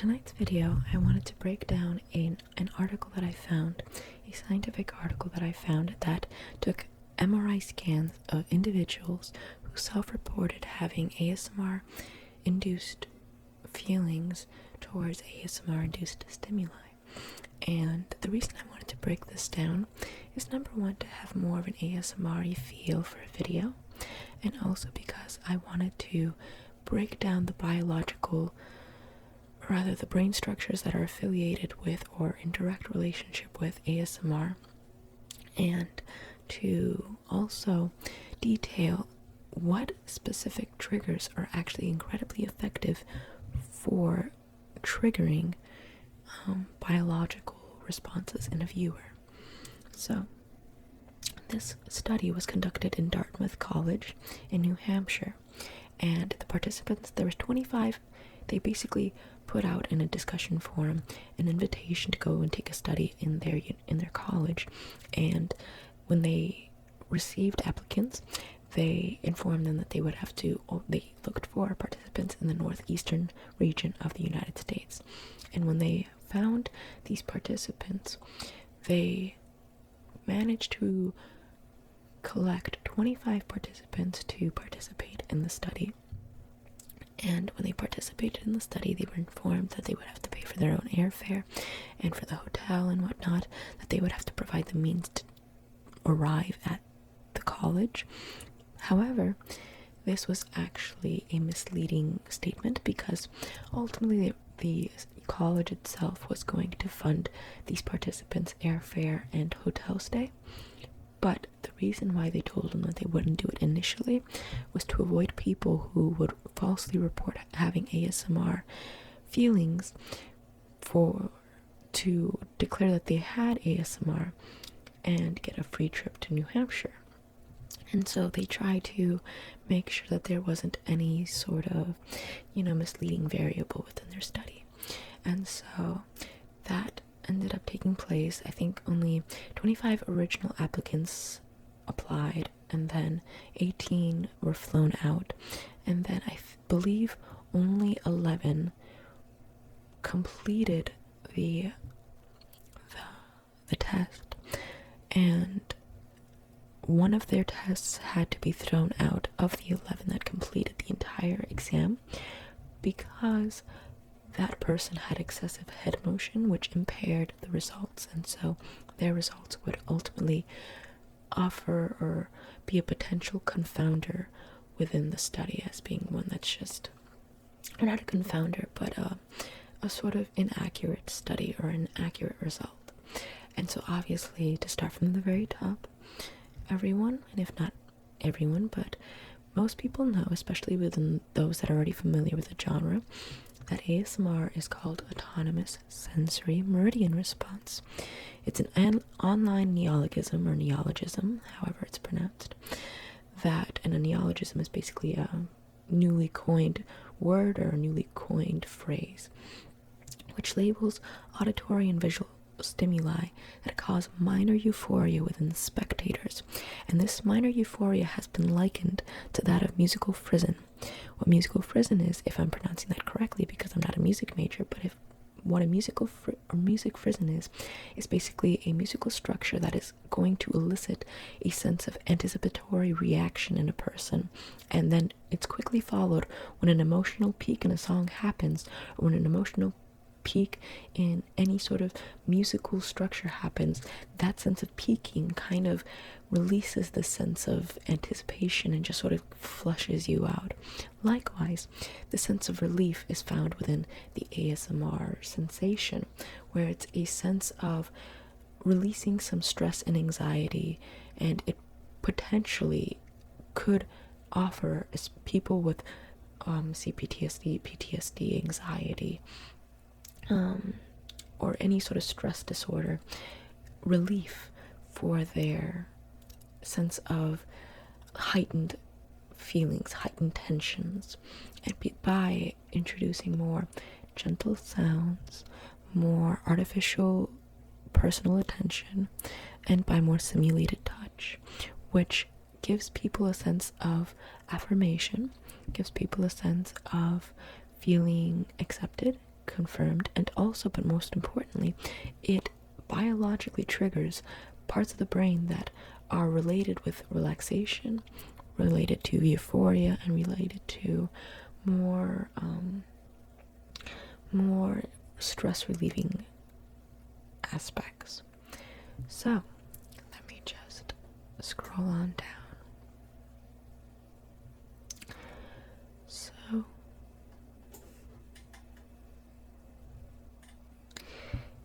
tonight's video, I wanted to break down an article that I found, a scientific article that I found that took MRI scans of individuals who self-reported having ASMR-induced feelings towards ASMR-induced stimuli. And the reason I wanted to break this down is, number one, to have more of an ASMR-y feel for a video, and also because I wanted to break down the the brain structures that are affiliated with or in direct relationship with ASMR, and to also detail what specific triggers are actually incredibly effective for triggering biological responses in a viewer. So, this study was conducted in Dartmouth College in New Hampshire, and the participants, there was 25. They basically put out in a discussion forum an invitation to go and take a study in their college, and when they received applicants, they informed them that they looked for participants in the northeastern region of the United States. And when they found these participants, they managed to collect 25 participants to participate in the study. And when they participated in the study, they were informed that they would have to pay for their own airfare and for the hotel and whatnot, that they would have to provide the means to arrive at the college. However, this was actually a misleading statement, because ultimately the college itself was going to fund these participants' airfare and hotel stay. But the reason why they told them that they wouldn't do it initially was to avoid people who would falsely report having ASMR feelings to declare that they had ASMR and get a free trip to New Hampshire. And so they tried to make sure that there wasn't any sort of, misleading variable within their study. And so that ended up taking place. I think only 25 original applicants applied, and then 18 were flown out, and then I believe only 11 completed the test, and one of their tests had to be thrown out of the 11 that completed the entire exam, because that person had excessive head motion, which impaired the results, and so their results would ultimately offer or be a potential confounder within the study, as being one that's just, or not a confounder, but a sort of inaccurate study or an accurate result. And so obviously, to start from the very top, everyone, and if not everyone, but most people know, especially within those that are already familiar with the genre, that ASMR is called Autonomous Sensory Meridian Response. It's an online neologism, or neologism, however it's pronounced, and a neologism is basically a newly coined word or a newly coined phrase, which labels auditory and visual stimuli that cause minor euphoria within the spectators. And this minor euphoria has been likened to that of musical frisson. What musical frisson is, if I'm pronouncing that correctly, because I'm not a music major, but what a music frisson is basically a musical structure that is going to elicit a sense of anticipatory reaction in a person, and then it's quickly followed when an emotional peak in a song happens, or when an emotional peak in any sort of musical structure happens. That sense of peaking kind of releases the sense of anticipation and just sort of flushes you out. Likewise, the sense of relief is found within the ASMR sensation, where it's a sense of releasing some stress and anxiety, and it potentially could offer people with CPTSD, PTSD, anxiety, or any sort of stress disorder, relief for their sense of heightened feelings, heightened tensions, and by introducing more gentle sounds, more artificial personal attention, and by more simulated touch, which gives people a sense of affirmation, gives people a sense of feeling accepted, confirmed, and also, but most importantly, it biologically triggers parts of the brain that are related with relaxation, related to euphoria, and related to more more stress relieving aspects. So let me just scroll on down. So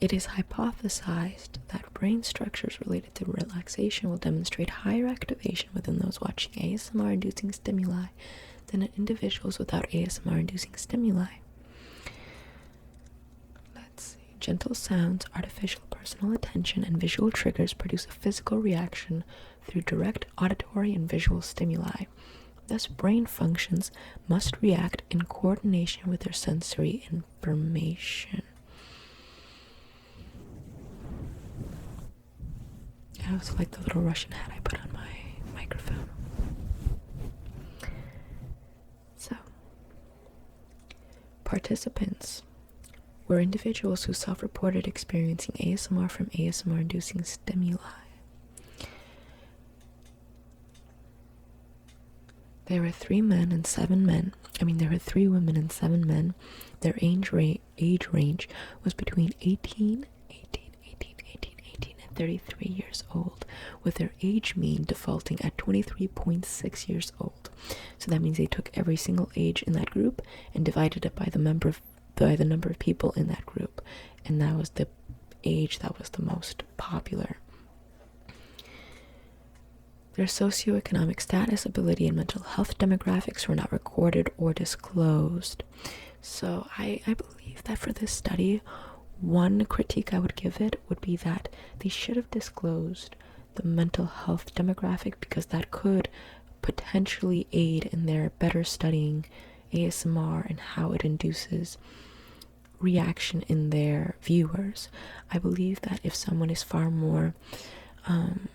it is hypothesized that brain structures related to relaxation will demonstrate higher activation within those watching ASMR-inducing stimuli than in individuals without ASMR-inducing stimuli. Let's see. Gentle sounds, artificial personal attention, and visual triggers produce a physical reaction through direct auditory and visual stimuli. Thus, brain functions must react in coordination with their sensory information. I also like the little Russian hat I put on my microphone. So, participants were individuals who self-reported experiencing ASMR from ASMR-inducing stimuli. There were 3 women and 7 men. Their age range was between 18, and 33 years old, with their age mean defaulting at 23.6 years old. So that means they took every single age in that group and divided it by the number of people in that group, and that was the age that was the most popular. Their socioeconomic status, ability, and mental health demographics were not recorded or disclosed. So I believe that for this study, one critique I would give it would be that they should have disclosed the mental health demographic, because that could potentially aid in their better studying ASMR and how it induces reaction in their viewers. I believe that if someone is far more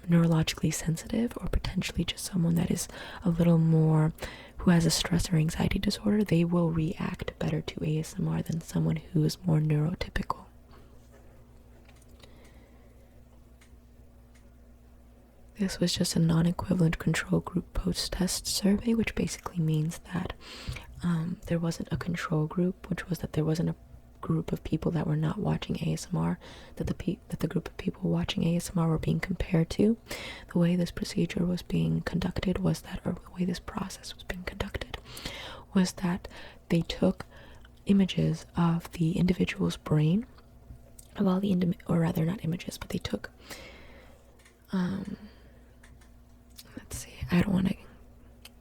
neurologically sensitive, or potentially just someone that is a little more, who has a stress or anxiety disorder, they will react better to ASMR than someone who is more neurotypical. This was just a non-equivalent control group post-test survey, which basically means that there wasn't a control group, which was that there wasn't a group of people that were not watching ASMR, that the group of people watching ASMR were being compared to. The way this procedure was being conducted was that, or the way this process was being conducted, was that they took images of the individual's brain, of all the or rather not images, but they took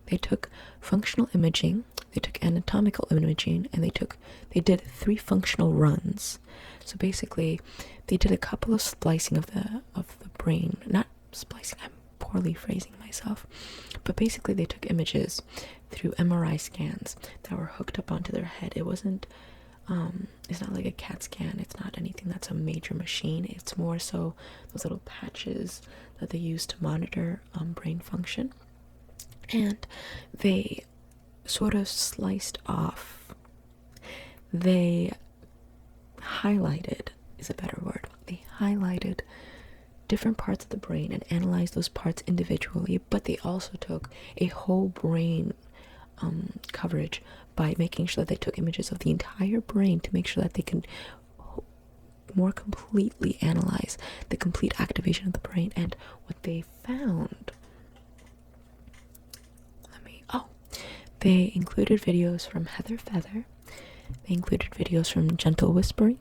they took functional imaging, they took anatomical imaging, and they did 3 functional runs. So basically, they did a couple of splicing of the brain. Not splicing, I'm poorly phrasing myself. But basically, they took images through MRI scans that were hooked up onto their head. It wasn't, it's not like a CAT scan. It's not anything that's a major machine. It's more so those little patches that they use to monitor brain function. And they sort of sliced off, they highlighted, is a better word, they highlighted different parts of the brain and analyzed those parts individually, but they also took a whole brain coverage by making sure that they took images of the entire brain to make sure that they can more completely analyze the complete activation of the brain. And what they found, they included videos from Heather Feather, they included videos from Gentle Whispering,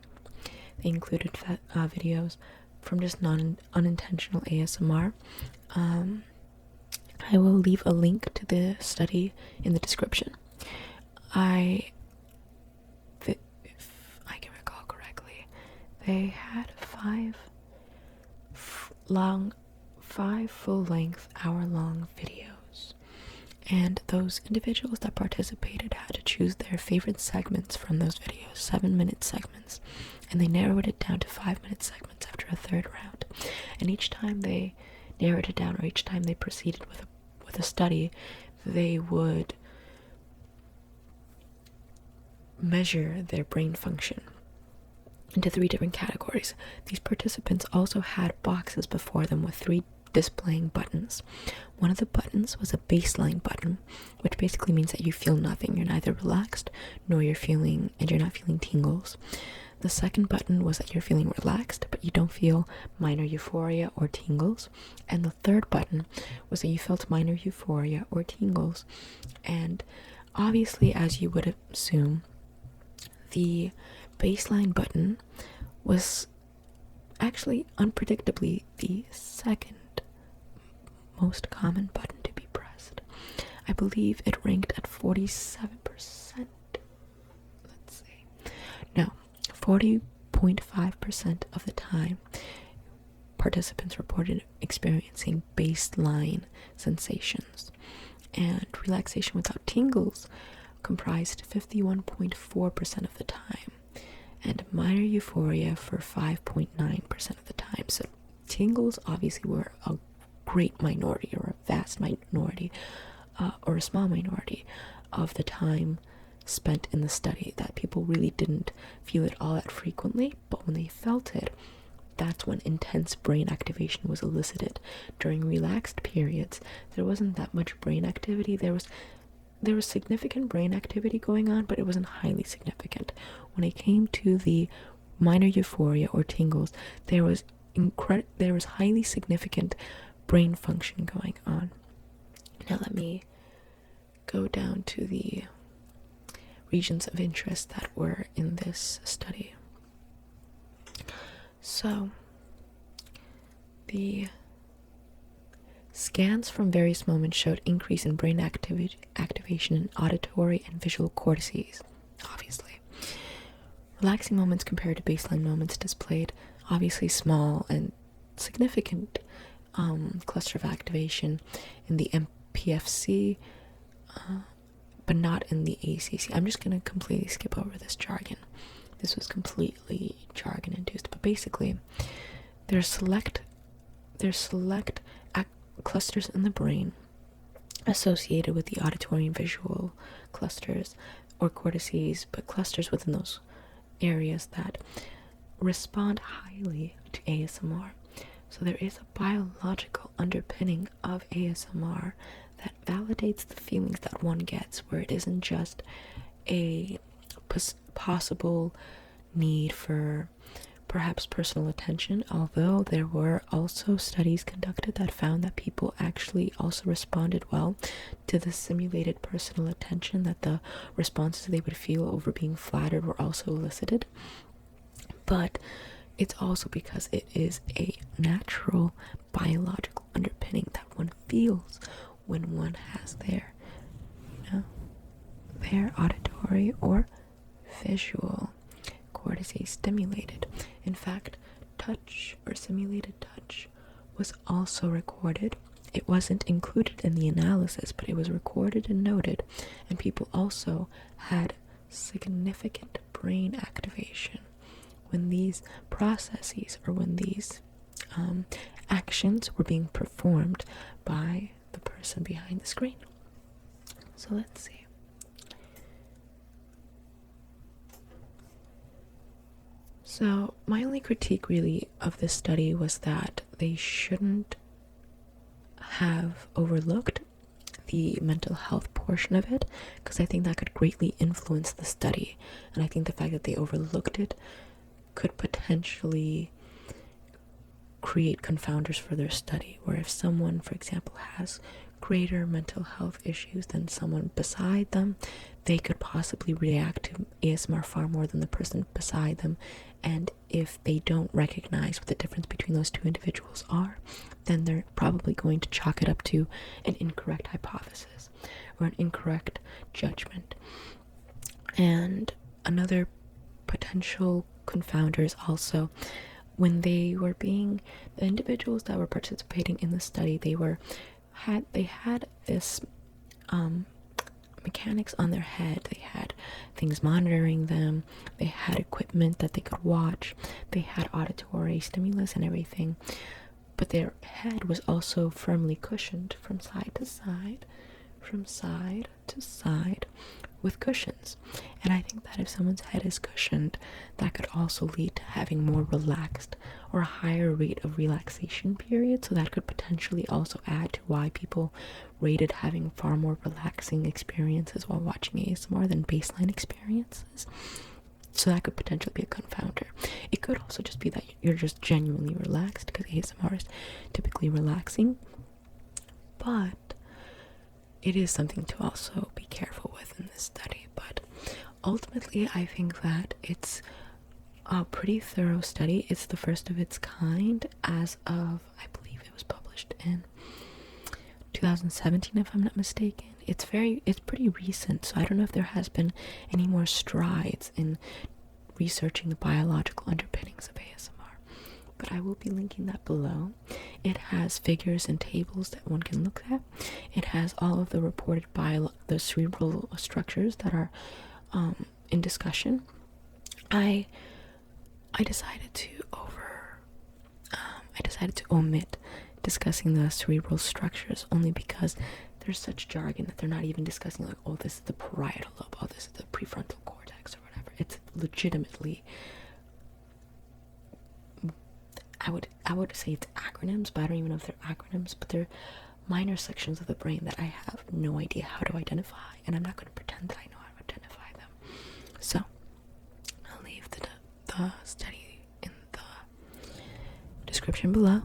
they included videos from just unintentional ASMR. I will leave a link to the study in the description. If I can recall correctly, they had 5 full-length, hour-long videos. And those individuals that participated had to choose their favorite segments from those videos, 7-minute segments. And they narrowed it down to 5-minute segments after a 3rd round. And each time they narrowed it down, or each time they proceeded with a study, they would measure their brain function into 3 different categories. These participants also had boxes before them with 3 displaying buttons. One of the buttons was a baseline button, which basically means that you feel nothing. You're neither relaxed nor you're not feeling tingles. The second button was that you're feeling relaxed, but you don't feel minor euphoria or tingles. And the third button was that you felt minor euphoria or tingles. And obviously, as you would assume, the baseline button was actually unpredictably the second most common button to be pressed. I believe it ranked at 47%. Let's see. No, 40.5% of the time, participants reported experiencing baseline sensations, and relaxation without tingles comprised 51.4% of the time, and minor euphoria for 5.9% of the time. So tingles obviously were a great minority, or a vast minority, or a small minority of the time spent in the study, that people really didn't feel it all that frequently, but when they felt it, that's when intense brain activation was elicited. During relaxed periods, there wasn't that much brain activity. There was significant brain activity going on, but it wasn't highly significant. When it came to the minor euphoria or tingles, there was highly significant brain function going on. Now let me go down to the regions of interest that were in this study. So, the scans from various moments showed increase in brain activation in auditory and visual cortices, obviously. Relaxing moments compared to baseline moments displayed obviously small and significant cluster of activation in the MPFC, but not in the ACC. I'm just going to completely skip over this jargon. This was completely jargon induced, but basically there's select clusters in the brain associated with the auditory and visual clusters or cortices, but clusters within those areas that respond highly to ASMR. So there is a biological underpinning of ASMR that validates the feelings that one gets, where it isn't just a possible need for perhaps personal attention, although there were also studies conducted that found that people actually also responded well to the simulated personal attention, that the responses they would feel over being flattered were also elicited. But it's also because it is a natural biological underpinning that one feels when one has their auditory or visual cortices stimulated. In fact, touch or simulated touch was also recorded. It wasn't included in the analysis, but it was recorded and noted, and people also had significant brain activation when these processes, or when these actions were being performed by the person behind the screen. So let's see. So my only critique really of this study was that they shouldn't have overlooked the mental health portion of it, because I think that could greatly influence the study, and I think the fact that they overlooked it could potentially create confounders for their study, where if someone, for example, has greater mental health issues than someone beside them, they could possibly react to ASMR far more than the person beside them, and if they don't recognize what the difference between those two individuals are, then they're probably going to chalk it up to an incorrect hypothesis or an incorrect judgment. And another potential confounder is also when the individuals that were participating in the study, they had this mechanics on their head. They had things monitoring them, they had equipment that they could watch, they had auditory stimulus and everything, but their head was also firmly cushioned from side to side, with cushions. And I think that if someone's head is cushioned, that could also lead to having more relaxed or a higher rate of relaxation period. So that could potentially also add to why people rated having far more relaxing experiences while watching ASMR than baseline experiences. So that could potentially be a confounder. It could also just be that you're just genuinely relaxed, because ASMR is typically relaxing. But it is something to also be careful with in this study. But ultimately, I think that it's a pretty thorough study. It's the first of its kind as of, I believe it was published in 2017, if I'm not mistaken. It's pretty recent, so I don't know if there has been any more strides in researching the biological underpinnings of ASMR, but I will be linking that below. It has figures and tables that one can look at. It has all of the reported the cerebral structures that are in discussion. I decided to omit discussing the cerebral structures only because there's such jargon that they're not even discussing, like, oh, this is the parietal lobe, oh, this is the prefrontal cortex, or whatever. It's legitimately, I would say it's acronyms, but I don't even know if they're acronyms, but they're minor sections of the brain that I have no idea how to identify, and I'm not going to pretend that I know how to identify them. So I'll leave the study in the description below.